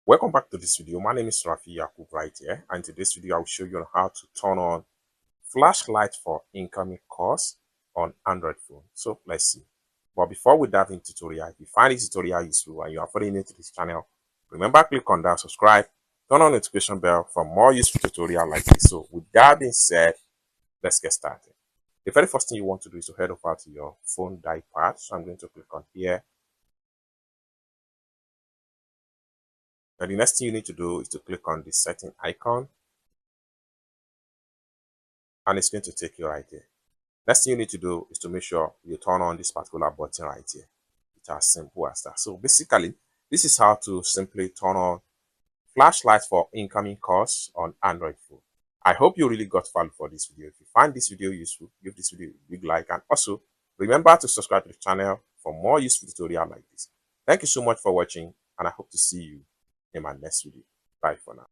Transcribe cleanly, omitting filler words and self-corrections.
Welcome back to this video. My name is Rafi Yakub right here, and in today's video I will show you on how to turn on flashlight for incoming calls on Android phone. So let's see. But before we dive into tutorial, if you find this tutorial useful and you are following new to this channel, remember click on that subscribe, turn on notification bell for more useful tutorial like this. So with that being said, let's get started. The very first thing you want to do is to head over to your phone die pad. So I'm going to click on here. Now the next thing you need to do is to click on the setting icon, and it's going to take you right here. Next thing you need to do is to make sure you turn on this particular button right here. It's as simple as that. So basically, this is how to simply turn on flashlight for incoming calls on Android phone. I hope you really got value for this video. If you find this video useful, give this video a big like, and also remember to subscribe to the channel for more useful tutorial like this. Thank you so much for watching, and I hope to see you in my next video. Bye for now.